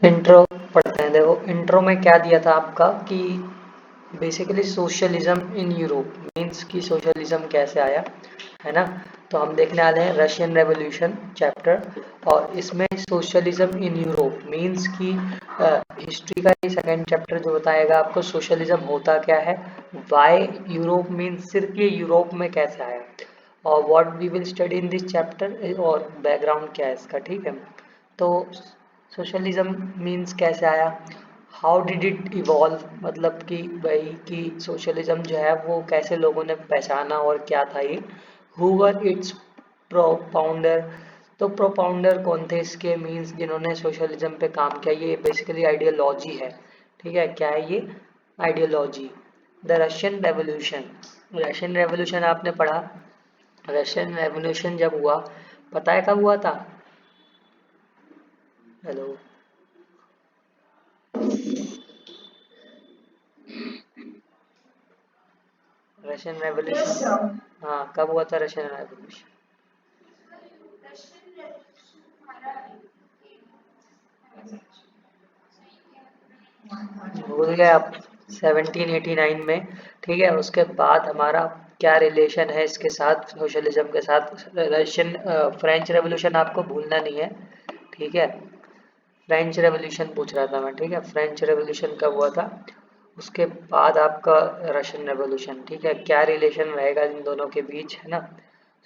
Intro पढ़ते हैं। देखो इंट्रो में क्या दिया था आपका कि basically socialism in Europe means कि सोशलिज्म कैसे आया, है ना। तो हम देखने वाले हैं रशियन रेवोल्यूशन चैप्टर, और इसमें सोशलिज्म इन यूरोप मीन्स कि हिस्ट्री का ये सेकेंड चैप्टर जो बताएगा आपको सोशलिज्म होता क्या है, वाई यूरोप मीन्स सिर्फ ये यूरोप में कैसे आया, और what we will study in this chapter और बैकग्राउंड क्या है इसका, ठीक है। तो सोशलिज्म मीन्स कैसे आया, हाउ डिड इट इवॉल्व, मतलब कि भाई कि सोशलिज्म जो है वो कैसे लोगों ने पहचाना और क्या था ये, हु वर इट्स प्रोपाउंडर। तो प्रोपाउंडर कौन थे इसके, मीन्स जिन्होंने सोशलिज्म पे काम किया, ये बेसिकली आइडियोलॉजी है, ठीक है। क्या है ये ideology. The Russian revolution, Russian revolution आपने पढ़ा, रशियन रेवोल्यूशन जब हुआ, पता है कब हुआ था। हेलो। रशियन रेवोल्यूशन, हाँ कब हुआ था रशियन रेवोल्यूशन। भूल गए आप, 1789 में, ठीक है। उसके बाद हमारा क्या रिलेशन है इसके साथ, सोशलिज्म के साथ, रशियन फ्रेंच रेवोल्यूशन आपको भूलना नहीं है, ठीक है। फ्रेंच रेवोल्यूशन पूछ रहा था मैं, ठीक है। फ्रेंच रेवोल्यूशन कब हुआ था, उसके बाद आपका रशियन रेवोल्यूशन, ठीक है। क्या रिलेशन रहेगा इन दोनों के बीच, है ना,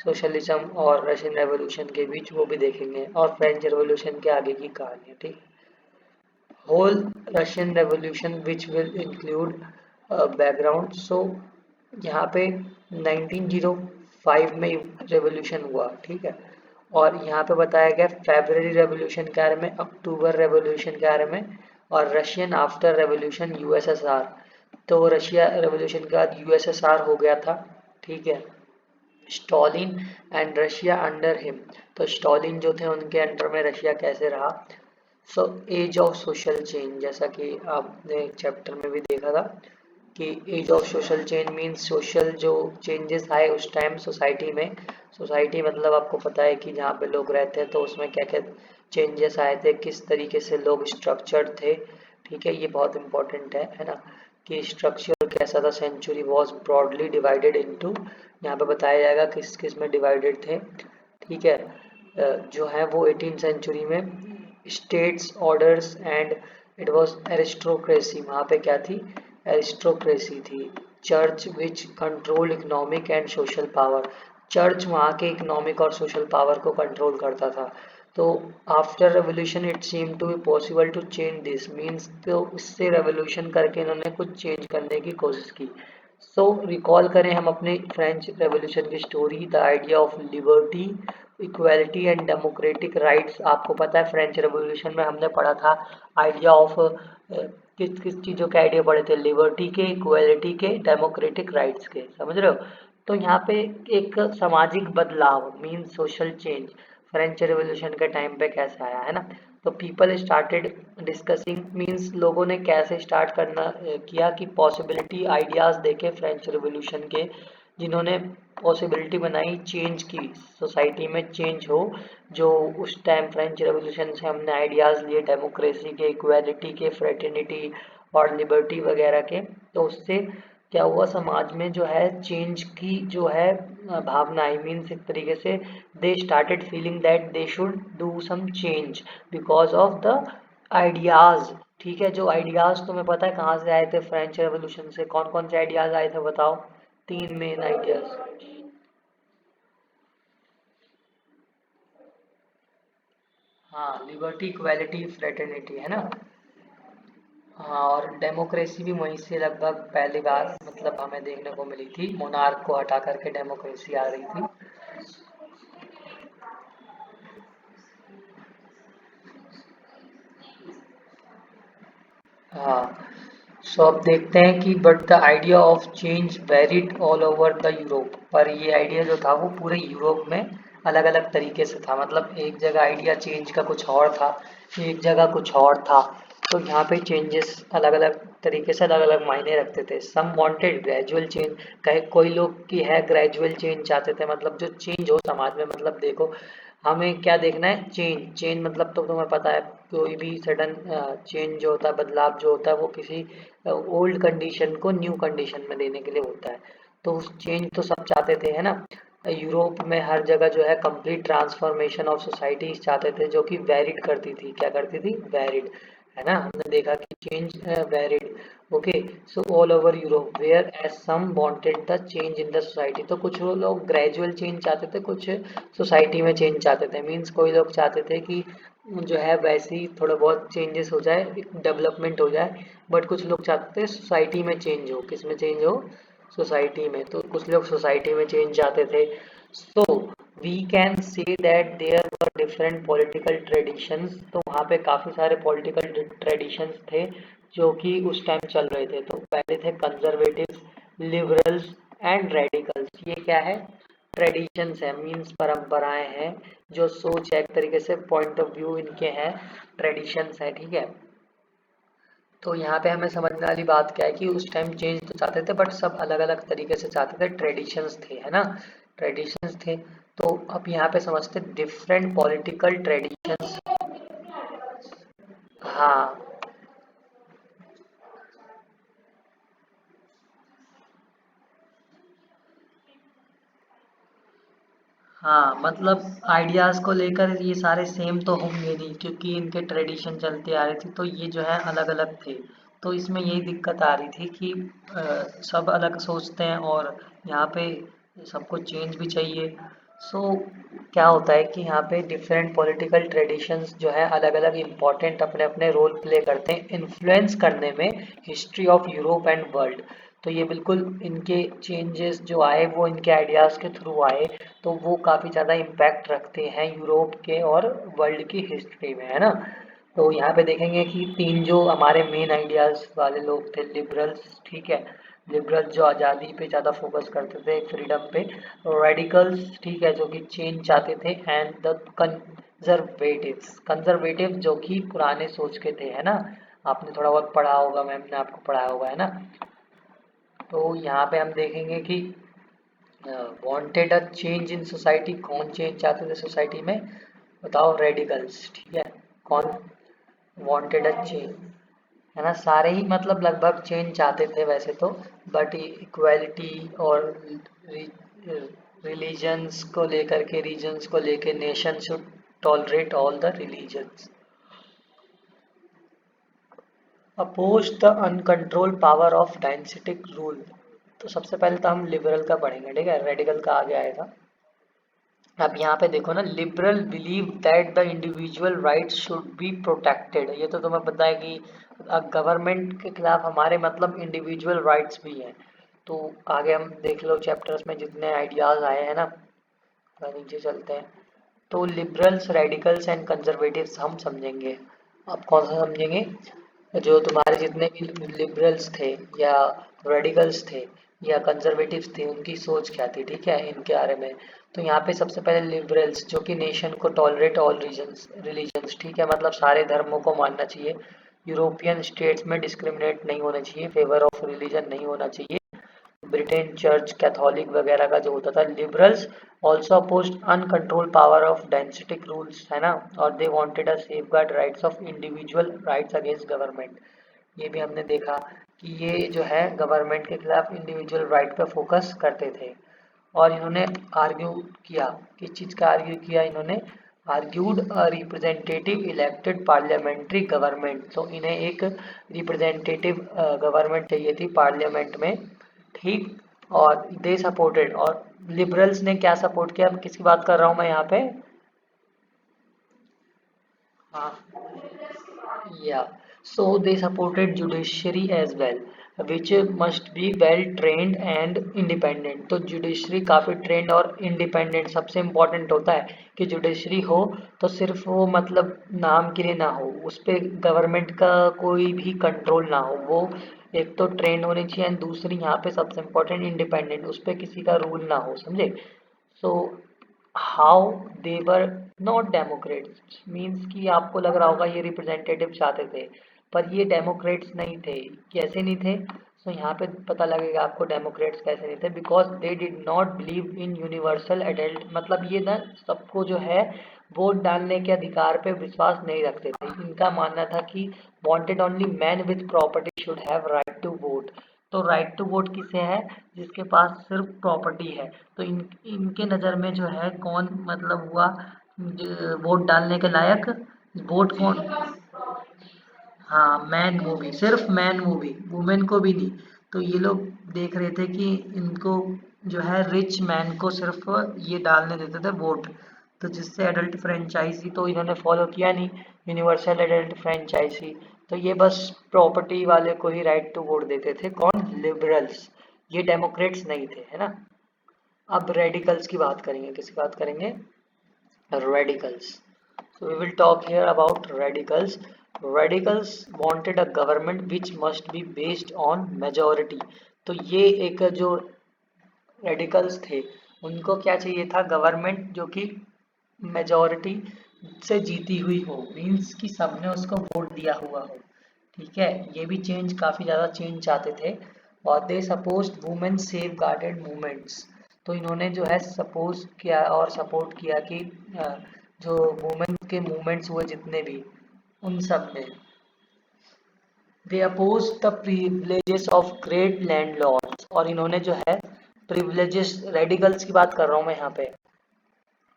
सोशलिज्म और रशियन रेवोल्यूशन के बीच, वो भी देखेंगे, और फ्रेंच रेवोल्यूशन के आगे की कहानी है, ठीक। Whole Russian revolution which will include background. So यहाँ पे 1905 में रेवोल्यूशन हुआ, ठीक है। और यहाँ पे बताया गया फेब्रवरी रेवोल्यूशन के बारे में, अक्टूबर रेवोल्यूशन के बारे में, और रशियन आफ्टर रेवोल्यूशन यूएसएसआर। तो रशिया रेवोल्यूशन के बाद यूएसएसआर हो गया था, ठीक है। Stalin and Russia under him, तो स्टॉलिन जो थे उनके अंडर में रशिया कैसे रहा। So age of social change, जैसा कि आपने चैप्टर में भी देखा था कि age of social change means social जो चेंजेस आए उस टाइम सोसाइटी में। सोसाइटी मतलब आपको पता है कि जहाँ पे लोग रहते हैं तो उसमें क्या क्या चेंजेस आए थे, किस तरीके से लोग स्ट्रक्चर्ड थे, ठीक है। ये बहुत इंपॉर्टेंट है ना, कि स्ट्रक्चर कैसा था। Century was broadly divided into, यहाँ पे बताया जाएगा किस किस में डिवाइडेड थे, ठीक है। जो है वो 18th सेंचुरी में states orders and it was aristocracy, वहाँ पे क्या थी, एरिस्टोक्रेसी थी। Church which control economic and social power, church वहाँ के इकोनॉमिक और सोशल पावर को कंट्रोल करता था। तो after revolution it seem to be possible to change this means, तो इससे रेवोल्यूशन करके इन्होंने कुछ चेंज करने की कोशिश की। सो रिकॉल करें हम अपने फ्रेंच रेवोल्यूशन की story, the idea of liberty, equality and democratic rights. आपको पता है फ्रेंच रेवोल्यूशन में हमने पढ़ा था आइडिया ऑफ किस किस चीज़ों के आइडिया पढ़े थे, लिबर्टी के, इक्वालिटी के, डेमोक्रेटिक राइट्स के, समझ रहे हो। तो यहाँ पे एक सामाजिक बदलाव mean social change French revolution के टाइम पे कैसे आया, है ना। तो पीपल स्टार्टेड डिस्कसिंग मीन्स लोगों ने कैसे स्टार्ट करना किया कि पॉसिबिलिटी आइडियाज़ देखे फ्रेंच रेवोल्यूशन के, जिन्होंने पॉसिबिलिटी बनाई चेंज की, सोसाइटी में चेंज हो। जो उस टाइम फ्रेंच रेवोल्यूशन से हमने आइडियाज़ लिए डेमोक्रेसी के, इक्वालिटी के, फ्रेटर्निटी और लिबर्टी वगैरह के, तो उससे क्या हुआ, समाज में जो है चेंज की जो है भावना आई, मीन्स एक तरीके से they started feeling that they should do some change because of the ideas, ठीक है। जो आइडियाज़ तुम्हें पता है कहाँ से आए थे फ्रेंच रेवोल्यूशन से, कौन कौन से आइडियाज़ आए थे बताओ, तीन मेन आइडियाज़। हाँ, लिबर्टी, इक्वालिटी, फ्रेटर्निटी, है ना। हाँ, और डेमोक्रेसी भी वहीं से लगभग पहली बार मतलब हमें देखने को मिली थी, मोनार्क को हटा करके डेमोक्रेसी आ रही थी। हाँ, सो अब देखते हैं कि but the idea of change varied all over the Europe, पर ये आइडिया जो था वो पूरे यूरोप में अलग अलग तरीके से था, मतलब एक जगह आइडिया चेंज का कुछ और था, एक जगह कुछ और था। तो यहाँ पे चेंजेस अलग अलग तरीके से अलग अलग मायने रखते थे। सम वांटेड ग्रेजुअल चेंज, कहे कोई लोग की है ग्रेजुअल चेंज चाहते थे, मतलब जो चेंज हो समाज में। मतलब देखो हमें क्या देखना है, चेंज। चेंज मतलब तो तुम्हें पता है, कोई भी सडन चेंज जो होता है, बदलाव जो होता है, वो किसी ओल्ड कंडीशन को न्यू कंडीशन में देने के लिए होता है। तो उस चेंज तो सब चाहते थे, है ना। यूरोप में हर जगह जो है कंप्लीट ट्रांसफॉर्मेशन ऑफ सोसाइटी चाहते थे, जो कि वेरिड करती थी। क्या करती थी? वेरिड, है ना। हमने देखा कि change varied. Okay, so all over Europe whereas some wanted the change in the society. तो कुछ वो लोग ग्रेजुअल चेंज चाहते थे, कुछ सोसाइटी में चेंज चाहते थे। मीन्स कोई लोग चाहते थे कि जो है वैसे ही थोड़ा बहुत चेंजेस हो जाए, डेवलपमेंट हो जाए। बट कुछ लोग चाहते थे सोसाइटी में चेंज हो। किस में चेंज हो? सोसाइटी में। तो कुछ लोग सोसाइटी में चेंज चाहते थे। So we can say that there were different political traditions. तो वहाँ पे काफ़ी सारे पॉलिटिकल ट्रेडिशंस थे जो कि उस टाइम चल रहे थे। तो पहले थे कंजर्वेटिव्स, लिबरल्स एंड रेडिकल्स। ये क्या है? ट्रेडिशंस है, मीन्स परंपराएं हैं, जो सोच है एक तरीके से, पॉइंट ऑफ व्यू इनके हैं, ट्रेडिशंस है, ठीक है। तो यहाँ पे हमें समझने वाली बात क्या है कि उस टाइम चेंज तो चाहते थे, बट सब अलग अलग तरीके से चाहते थे। ट्रेडिशंस थे, है ना, ट्रेडिशंस थे। तो अब यहाँ पे समझते डिफरेंट पॉलिटिकल ट्रेडिशंस। हाँ हाँ, मतलब आइडियाज़ को लेकर ये सारे सेम तो होंगे नहीं, क्योंकि इनके ट्रेडिशन चलते आ रहे थे, तो ये जो है अलग अलग थे। तो इसमें यही दिक्कत आ रही थी कि सब अलग सोचते हैं, और यहाँ पे सबको चेंज भी चाहिए। सो क्या होता है कि यहाँ पे डिफरेंट पॉलिटिकल ट्रेडिशंस जो है अलग अलग इम्पोर्टेंट अपने अपने रोल प्ले करते हैं इन्फ्लुएंस करने में history of Europe and world. तो ये बिल्कुल इनके चेंजेस जो आए वो इनके आइडियाज़ के थ्रू आए। तो वो काफ़ी ज़्यादा इम्पैक्ट रखते हैं यूरोप के और वर्ल्ड की हिस्ट्री में, है ना। तो यहाँ पे देखेंगे कि तीन जो हमारे मेन आइडियाज़ वाले लोग थे, लिबरल्स, ठीक है। लिबरल्स जो आज़ादी पे ज़्यादा फोकस करते थे, फ्रीडम पे। रेडिकल्स, ठीक है, जो कि चेंज चाहते थे। एंड द कंजर्वेटिव्स, कंजर्वेटिव जो कि पुराने सोच के थे, है ना। आपने थोड़ा बहुत पढ़ा होगा, मैम ने आपको पढ़ाया होगा, है ना। तो यहाँ पे हम देखेंगे कि wanted a change in society. कौन चेंज चाहते थे सोसाइटी में? बताओ? रेडिकल्स, ठीक है। कौन वांटेड अ चेंज? है ना, सारे ही मतलब लगभग चेंज चाहते थे वैसे तो। बट इक्वालिटी और रिलीजन्स को लेकर के, रीजन्स को लेकर, nation should tolerate all the religions. Oppose the uncontrolled power of dynastic rule. तो सबसे पहले तो हम लिबरल का पढ़ेंगे, ठीक है, रेडिकल का आगे आएगा। अब यहाँ पे देखो ना, liberal believe that the individual rights should be protected. ये तो तुम्हें पता है कि गवर्नमेंट के खिलाफ हमारे मतलब इंडिविजुअल राइट्स भी हैं। तो आगे हम देख लो चैप्टर्स में जितने आइडियाज आए हैं ना, तो नीचे चलते हैं। तो लिबरल्स, रेडिकल्स एंड कंजर्वेटिव्स हम समझेंगे। अब कौन सा समझेंगे? जो तुम्हारे जितने भी लिबरल्स थे, या रेडिकल्स थे, या कंजर्वेटिव्स थे, उनकी सोच क्या थी, ठीक है, इनके बारे में। तो यहाँ पे सबसे पहले लिबरल्स, जो कि नेशन को टॉलरेट ऑल रीजन्स रिलीजन्स, ठीक है, मतलब सारे धर्मों को मानना चाहिए। यूरोपियन स्टेट्स में डिस्क्रिमिनेट नहीं होना चाहिए, फेवर ऑफ रिलीजन नहीं होना चाहिए। ब्रिटेन चर्च कैथोलिक वगैरह का जो होता था। Liberals also opposed uncontrol power of dynastic rules, है ना। और they wanted a safeguard rights of individual rights against government. ये भी हमने देखा कि ये जो है गवर्नमेंट के खिलाफ इंडिविजुअल राइट पे फोकस करते थे। और इन्होंने आर्ग्यू किया, किस चीज़ का आर्ग्यू किया इन्होंने? Argued a representative elected parliamentary government. तो इन्हें एक रिप्रेजेंटेटिव गवर्नमेंट चाहिए थी पार्लियामेंट में, ठीक। और दे सपोर्टेड, और लिबरल्स ने क्या सपोर्ट किया? किसकी बात कर रहा हूँ मैं यहाँ पे? हाँ, yeah, so they supported judiciary as well, which must be well trained and independent। तो जुडिशरी काफ़ी ट्रेंड और इंडिपेंडेंट, सबसे इम्पोर्टेंट होता है कि जुडिशरी हो तो सिर्फ वो मतलब नाम के लिए ना हो, उस पर गवर्नमेंट का कोई भी कंट्रोल ना हो। वो एक तो ट्रेंड होनी चाहिए, एंड दूसरी यहाँ पे सबसे इम्पोर्टेंट इंडिपेंडेंट, उस पर किसी का रूल ना हो, समझे। So how they were not Democrats, means कि आपको लग रहा होगा ये रिप्रेजेंटेटिव चाहते थे, पर ये डेमोक्रेट्स नहीं थे। कैसे नहीं थे? तो यहाँ पे पता लगेगा आपको डेमोक्रेट्स कैसे नहीं थे, because they did not believe in universal adult, मतलब ये ना सबको जो है वोट डालने के अधिकार पे विश्वास नहीं रखते थे। इनका मानना था कि wanted only man with property should have right to vote. तो राइट टू वोट किसे है? जिसके पास सिर्फ प्रॉपर्टी है। तो इनके नज़र में जो है कौन मतलब हुआ वोट डालने के लायक? वोट कौन? हाँ, मैन वो भी, सिर्फ मैन वो भी, वुमेन को भी नहीं। तो ये लोग देख रहे थे कि इनको जो है रिच मैन को सिर्फ ये डालने देते थे वोट। तो जिससे एडल्ट फ्रेंचाइजी तो इन्होंने फॉलो किया नहीं, यूनिवर्सल एडल्ट फ्रेंचाइजी। तो ये बस प्रॉपर्टी वाले को ही राइट टू वोट देते थे। कौन? लिबरल्स। ये डेमोक्रेट्स नहीं थे, है ना। अब रेडिकल्स की बात करेंगे। किसकी बात करेंगे? Radicals. So we will talk here about radicals. Radicals wanted a government which must be based on majority. तो ये एक जो रेडिकल्स थे उनको क्या चाहिए था? गवर्नमेंट जो कि मेजॉरिटी से जीती हुई हो, मीन्स कि सबने उसको वोट दिया हुआ हो। ठीक है, ये भी चेंज, काफ़ी ज़्यादा चेंज चाहते थे। और they suppose women safeguarded movements. तो इन्होंने जो है सपोज किया और सपोर्ट किया कि जो वुमेन के मूवमेंट्स हुए जितने भी, उन सब में they oppose the privileges of great landlords. और इन्होंने जो है प्रिविलेजेस, रेडिकल्स की बात कर रहा हूँ मैं यहाँ पे,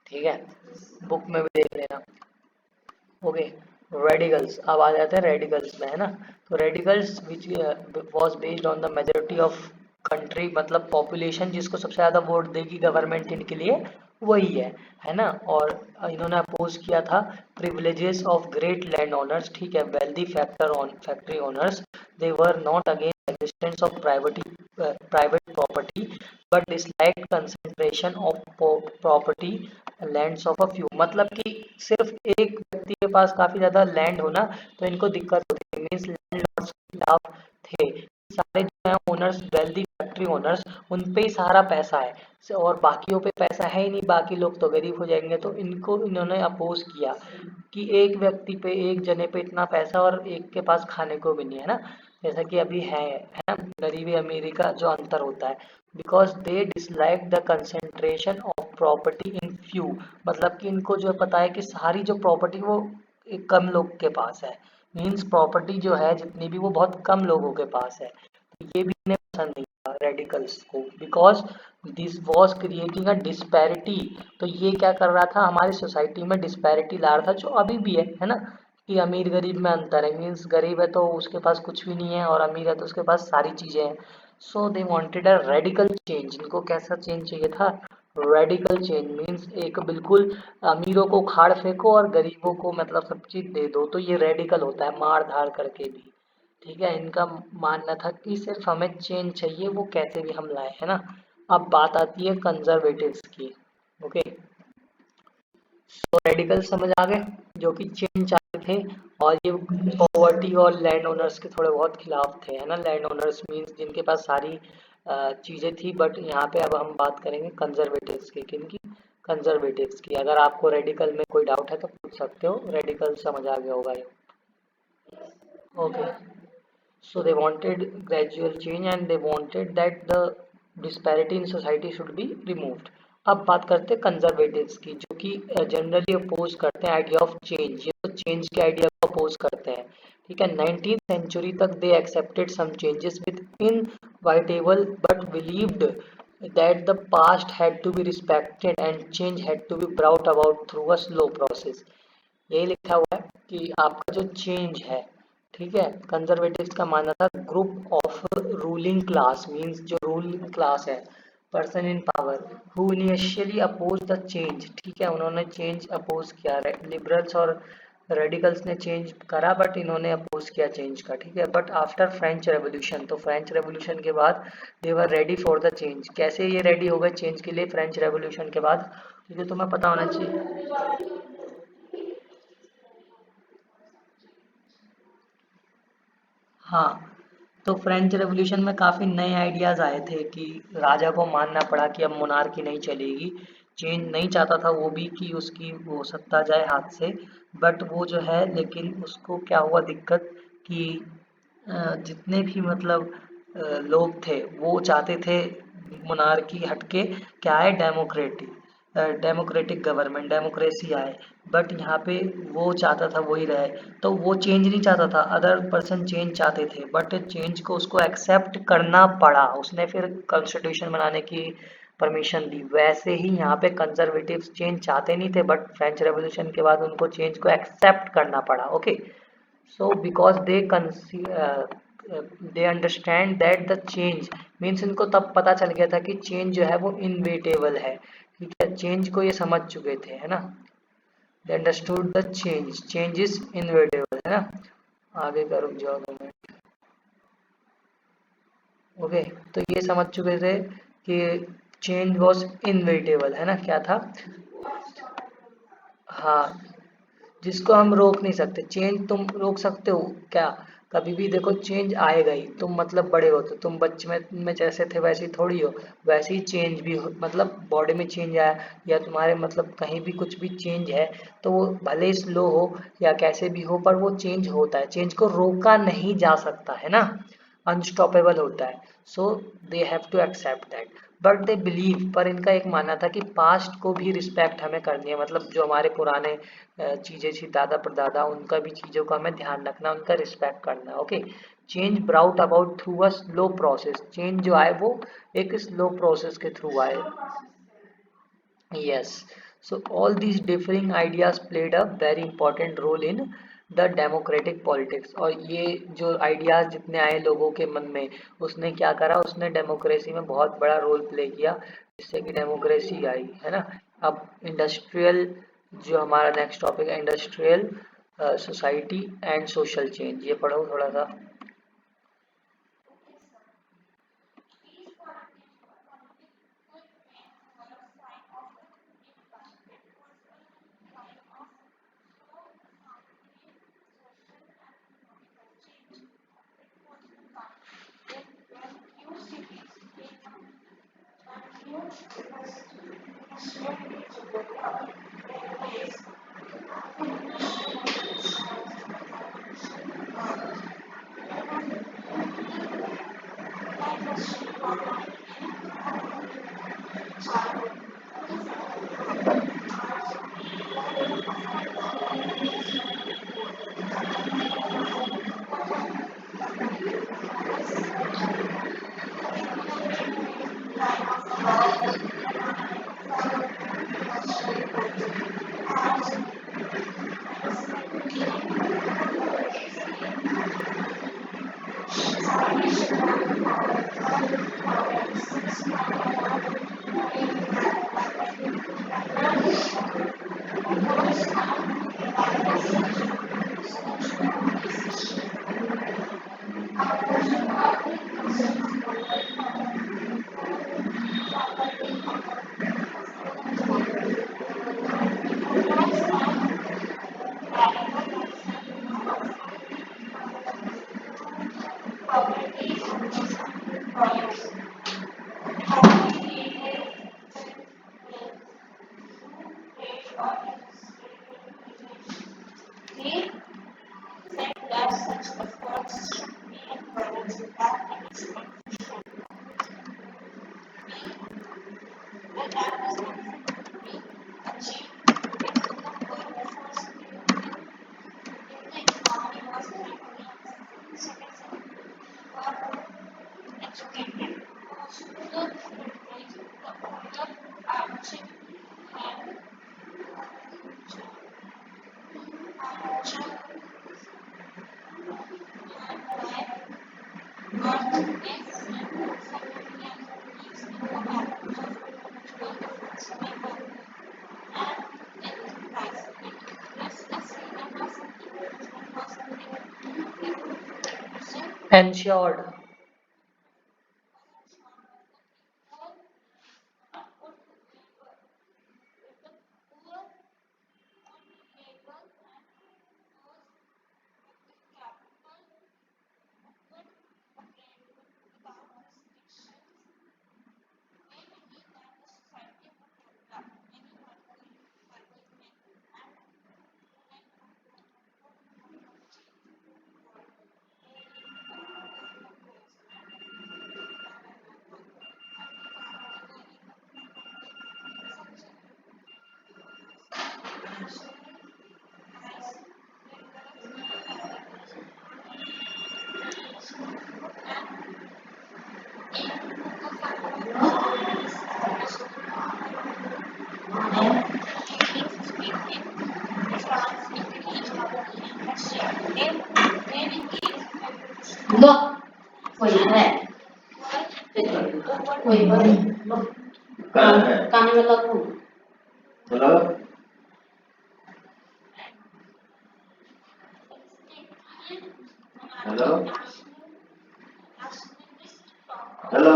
ठीक है, बुक में भी देख लेना। ओके, रेडिकल्स अब आ जाते हैं रेडिकल्स में, है ना। तो radicals which was based on the majority of country, मतलब पॉपुलेशन जिसको सबसे ज़्यादा वोट देगी गवर्नमेंट इनके लिए, वही है ना। और इन्होंने अपोज किया था privileges of great land owners, ठीक है, wealthy factory owners. They were not against existence of private property but dislike concentration of property lands of a few. मतलब कि सिर्फ एक व्यक्ति के पास काफी ज्यादा लैंड होना तो इनको दिक्कत होती है, मीन्स लैंडलॉर्ड्स के खिलाफ थे। सारे जो है ओनर्स, वेल्दी फैक्ट्री ओनर्स, उन पे ही सारा पैसा है और बाकियों पे पैसा है ही नहीं, बाकी लोग तो गरीब हो जाएंगे। तो इनको इन्होंने अपोज किया कि एक व्यक्ति पे, एक जने पे इतना पैसा और एक के पास खाने को भी नहीं है ना, जैसा कि अभी है ना, गरीबी अमीरी का जो अंतर होता है। Because they dislike the concentration of property in few, मतलब कि इनको जो पता है कि सारी जो प्रॉपर्टी वो एक कम लोग के पास है, मीन्स प्रॉपर्टी जो है जितनी भी वो बहुत कम लोगों के पास है। तो ये भी इन्हें पसंद नहीं था रेडिकल्स को, because this was creating a disparity. तो ये क्या कर रहा था? हमारी सोसाइटी में डिस्पैरिटी ला रहा था, जो अभी भी है ना, कि अमीर गरीब में अंतर है, मीन्स गरीब है तो उसके पास कुछ भी नहीं है और अमीर है तो उसके पास सारी चीज़ें हैं। So they wanted a radical change. इनको कैसा चेंज चाहिए था? रेडिकल चेंज मीन्स एक बिल्कुल अमीरों को उखाड़ फेंको और गरीबों को मतलब सब चीज़ दे दो। तो ये रेडिकल होता है, मार धाड़ करके भी। ठीक है, इनका मानना था कि सिर्फ हमें चेंज चाहिए, वो कैसे भी हम लाए, है ना। अब बात आती है कंजर्वेटिव्स की। ओके, तो रेडिकल समझ आ गए, जो कि चेंज चाहते थे। और ये पॉवर्टी और लैंड ओनर्स के थोड़े बहुत खिलाफ थे, है ना। लैंड ओनर्स मीन्स जिनके पास सारी चीज़ें थी। बट यहाँ पे अब हम बात करेंगे कंजर्वेटिव्स की। किनकी? कंजर्वेटिव्स की। अगर आपको रेडिकल में कोई डाउट है तो पूछ सकते हो, रेडिकल समझ आ गया होगा ये। Okay, so they wanted gradual change and they wanted that the disparity in society should be removed. अब बात करते हैं कंजर्वेटिव्स की, जो कि जनरली अपोज करते हैं आइडिया ऑफ चेंज। ये तो चेंज के आइडिया को अपोज करते हैं, ठीक है। 19th सेंचुरी तक they accepted some changes with inevitable but believed that the past had to be respected and change had to be brought about through a slow process. यही लिखा हुआ है कि आपका जो चेंज है, ठीक है, कंजर्वेटिव्स का मानना था group of ruling class, means जो रूलिंग क्लास है, person in power who initially oppose the change. ठीक है, उन्होंने चेंज अपोज किया। लिबरल्स और रेडिकल्स ने चेंज करा बट इन्होंने अपोज किया चेंज का, ठीक है। बट आफ्टर फ्रेंच रेवोल्यूशन, तो फ्रेंच रेवोल्यूशन के बाद they were ready for the change. कैसे ये रेडी हो गए चेंज के लिए फ्रेंच रेवोल्यूशन के बाद? तो ये तुम्हें पता होना चाहिए। हाँ, तो फ्रेंच रेवोल्यूशन में काफ़ी नए आइडियाज़ आए थे कि राजा को मानना पड़ा कि अब मोनार्की नहीं चलेगी। चेंज नहीं चाहता था वो भी कि उसकी वो सत्ता जाए हाथ से, बट वो जो है, लेकिन उसको क्या हुआ दिक्कत कि जितने भी मतलब लोग थे वो चाहते थे मोनार्की हटके क्या है, डेमोक्रेटिक गवर्नमेंट, डेमोक्रेसी आए। बट यहाँ पे वो चाहता था वही रहे, तो वो चेंज नहीं चाहता था, अदर पर्सन चेंज चाहते थे, बट चेंज को उसको एक्सेप्ट करना पड़ा, उसने फिर कॉन्स्टिट्यूशन बनाने की परमिशन दी। वैसे ही यहाँ पे कंजर्वेटिव्स चेंज चाहते नहीं थे, बट फ्रेंच रेवोल्यूशन के बाद उनको चेंज को एक्सेप्ट करना पड़ा। Okay, so because they understand that the change means, इनको तब पता चल गया था कि चेंज जो है वो इनविटेबल है। ठीक है, चेंज को ये समझ चुके थे, है ना। they understood the change is inevitable, है ना। आगे का रुक जाओ 2 मिनट। ओके, तो ये समझ चुके थे कि चेंज वॉज इनविटेबल, है ना, क्या था। हाँ, जिसको हम रोक नहीं सकते। चेंज तुम रोक सकते हो क्या, कभी भी देखो चेंज आएगा ही। तुम मतलब बड़े हो तो तुम बच्चे में जैसे थे वैसे ही थोड़ी हो, वैसे ही चेंज भी हो, मतलब बॉडी में चेंज आया या तुम्हारे मतलब कहीं भी कुछ भी चेंज है, तो वो भले ही स्लो हो या कैसे भी हो, पर वो चेंज होता है। चेंज को रोका नहीं जा सकता, है ना, अनस्टॉपेबल होता है। So they have to accept that, but they believe, पर इनका एक मानना था कि पास्ट को भी रिस्पेक्ट हमें करनी है, मतलब जो हमारे पुराने चीज़ें थी, दादा परदादा, उनका भी चीज़ों का हमें ध्यान रखना, उनका रिस्पेक्ट करना। Okay, change brought about through a slow process, change जो आए वो एक स्लो प्रोसेस के थ्रू आए। Yes, so all these differing ideas played a very important role in the democratic politics। और ये जो आइडियाज जितने आए लोगों के मन में, उसने क्या करा, उसने डेमोक्रेसी में बहुत बड़ा रोल प्ले किया, जिससे कि डेमोक्रेसी आई, है ना। अब इंडस्ट्रियल, जो हमारा नेक्स्ट टॉपिक है, industrial society and social change, ये पढ़ो थोड़ा सा। Ensured। कान में लगू। Hello hello hello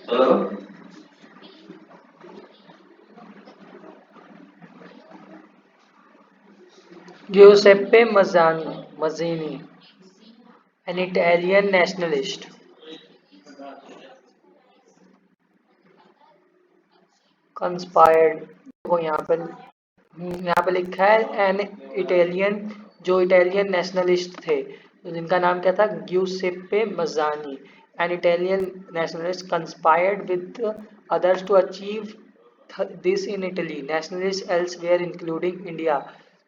hello Giuseppe Mazzini, an Italian nationalist. Conspired, देखो यहाँ पे लिखा है एन इटालियन, जो इटालियन नेशनलिस्ट थे, तो जिनका नाम क्या था, Giuseppe Mazzini, an Italian nationalist conspired with others to achieve this in Italy, nationalist elsewhere including India,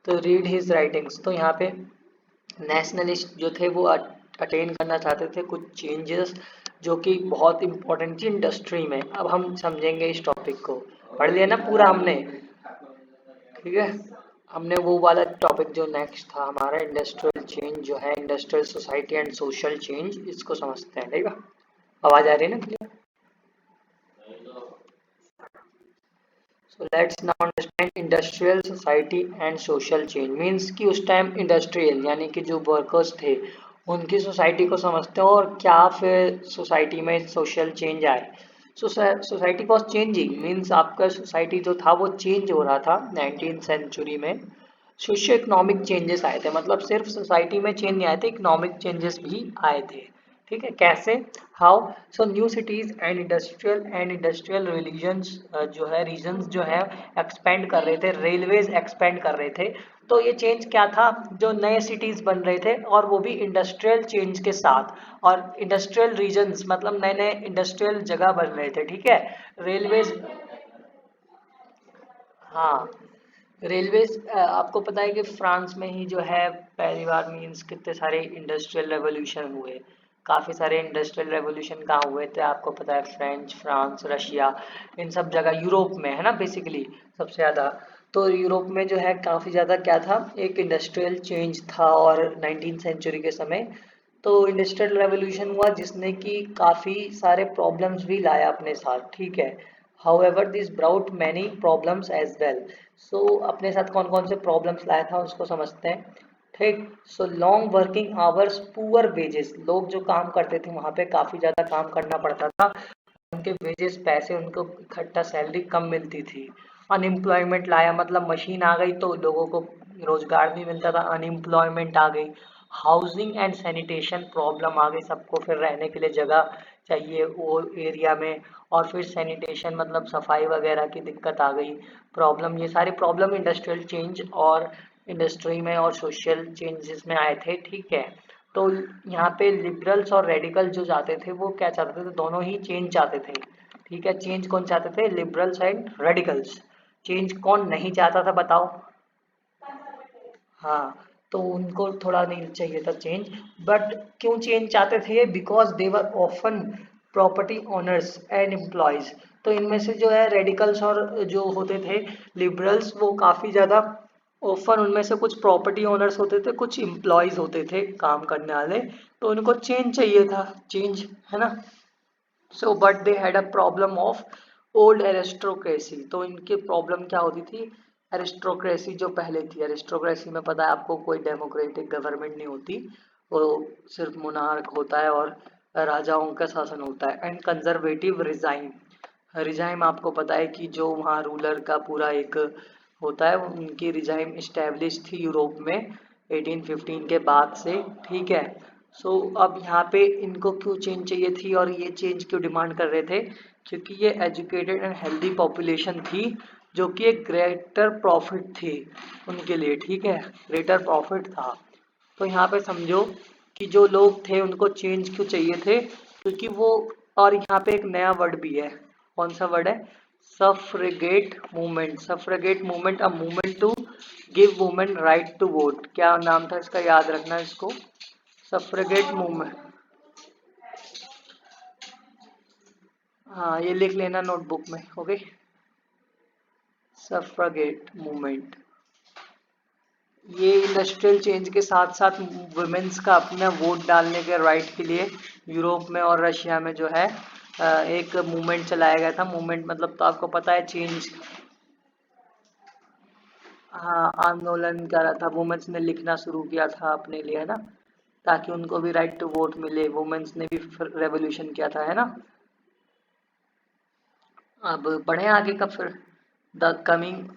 तो रीड हिज राइटिंग्स। तो यहाँ पे नेशनलिस्ट जो थे वो अटेन करना चाहते थे कुछ चेंजेस जो कि बहुत इंपॉर्टेंट थी इंडस्ट्री में। अब हम समझेंगे इस टॉपिक को, पढ़ लिया ना पूरा हमने, ठीक है। हमने वो वाला टॉपिक जो नेक्स्ट था हमारा इंडस्ट्रियल चेंज जो है, industrial society and social change, इसको समझते हैं, ठीक है। आवाज आ रही है ना clear? So let's now understand industrial society and social change. Means कि उस टाइम इंडस्ट्रियल यानी कि जो वर्कर्स थे उनकी सोसाइटी को समझते हैं और क्या फिर सोसाइटी में सोशल चेंज आए। सोसाइटी वॉज चेंजिंग, मीन्स आपका सोसाइटी जो था वो चेंज हो रहा था 19th सेंचुरी में। सोशियो इकोनॉमिक चेंजेस आए थे, मतलब सिर्फ सोसाइटी में चेंज नहीं आए थे, इकोनॉमिक चेंजेस भी आए थे, ठीक है। कैसे, how, so new cities and industrial religions जो है रीजन्स जो है एक्सपेंड कर रहे थे, रेलवेज एक्सपेंड कर रहे थे। तो ये चेंज क्या था, जो नए सिटीज बन रहे थे और वो भी इंडस्ट्रियल चेंज के साथ, और इंडस्ट्रियल रीजन्स मतलब नए नए इंडस्ट्रियल जगह बन रहे थे, ठीक है। रेलवेज, हाँ, रेलवेज आपको पता है कि फ्रांस में ही जो है पहली बार मीन्स कितने सारे इंडस्ट्रियल रेवोल्यूशन हुए। काफ़ी सारे इंडस्ट्रियल रेवोल्यूशन कहाँ हुए थे आपको पता है, फ्रेंच, फ्रांस, रशिया, इन सब जगह, यूरोप में है ना बेसिकली सबसे ज़्यादा। तो यूरोप में जो है काफ़ी ज़्यादा क्या था, एक इंडस्ट्रियल चेंज था, और 19th सेंचुरी के समय तो इंडस्ट्रियल रेवोल्यूशन हुआ जिसने कि काफ़ी सारे प्रॉब्लम्स भी लाया अपने साथ, ठीक है। However, this brought many problems as well. So अपने साथ कौन कौन से प्रॉब्लम्स लाया था उसको समझते हैं, ठीक। So long working hours, poor wages, लोग जो काम करते थे वहाँ पे काफ़ी ज़्यादा काम करना पड़ता था, उनके वेजेस पैसे उनको इकट्ठा सैलरी कम मिलती थी। अनएम्प्लॉयमेंट लाया, मतलब मशीन आ गई तो लोगों को रोजगार भी मिलता था, अनएम्प्लॉयमेंट आ गई। हाउसिंग एंड सैनिटेशन प्रॉब्लम आ गई, सबको फिर रहने के लिए जगह चाहिए वो एरिया में, और फिर सैनिटेशन मतलब सफाई वगैरह की दिक्कत आ गई, प्रॉब्लम, ये सारे प्रॉब्लम इंडस्ट्रियल चेंज और इंडस्ट्री में और सोशल चेंजेस में आए थे, ठीक है। तो यहाँ पे लिबरल्स और रेडिकल जो जाते थे वो क्या चाहते थे, दोनों ही चेंज चाहते थे, ठीक है। चेंज कौन चाहते थे, लिबरल्स एंड रेडिकल्स। चेंज कौन नहीं चाहता था बताओ? हाँ, तो उनको थोड़ा नहीं चाहिए था चेंज। बट क्यों चेंज चाहते थे, because they were often property owners and employees. तो इनमें से जो है रेडिकल्स और जो होते थे लिबरल्स, वो काफ़ी ज़्यादा ऑफन, उनमें से कुछ प्रॉपर्टी ओनर्स होते थे, कुछ एम्प्लॉयज होते थे काम करने वाले, तो उनको चेंज चाहिए था, चेंज, है ना। So but they had a problem of old aristocracy. तो इनकी प्रॉब्लम क्या होती थी, एरिस्टोक्रेसी जो पहले थी, एरिस्टोक्रेसी में पता है आपको कोई डेमोक्रेटिक गवर्नमेंट नहीं होती, वो सिर्फ मोनार्क होता है और राजाओं का शासन होता है। एंड कंजर्वेटिव रिजाइम, रिजाइम आपको पता है कि जो वहाँ रूलर का पूरा एक होता है, उनकी रिजाइम इस्टेब्लिश थी यूरोप में 1815 के बाद से, ठीक है। सो अब यहाँ पे इनको क्यों चेंज चाहिए थी और ये चेंज क्यों डिमांड कर रहे थे, क्योंकि ये एजुकेटेड एंड हेल्दी पॉपुलेशन थी जो कि एक ग्रेटर प्रॉफिट थी उनके लिए, ठीक है, ग्रेटर प्रॉफिट था। तो यहाँ पे समझो कि जो लोग थे उनको चेंज क्यों चाहिए थे, क्योंकि वो, और यहाँ पे एक नया वर्ड भी है, कौन सा वर्ड है, suffragette movement. Suffragette movement, a movement to give women right to vote, क्या नाम था इसका, याद रखना इसको, सफ्रेगेट मूवमेंट। हाँ ये लिख लेना नोटबुक में। ओके, सफ्रागेट मूवमेंट, ये इंडस्ट्रियल चेंज के साथ साथ वुमेन्स का अपना वोट डालने के राइट के लिए यूरोप में और रशिया में जो है एक मूवमेंट चलाया गया था। मूवमेंट मतलब तो आपको पता है चेंज, हाँ आंदोलन करा था। वुमेन्स ने लिखना शुरू किया था अपने लिए, है ना, ताकि उनको भी राइट टू वोट मिले। वुमेन्स ने भी रेवोल्यूशन किया था, है ना। अब बढ़े आगे का फिर द कमिंग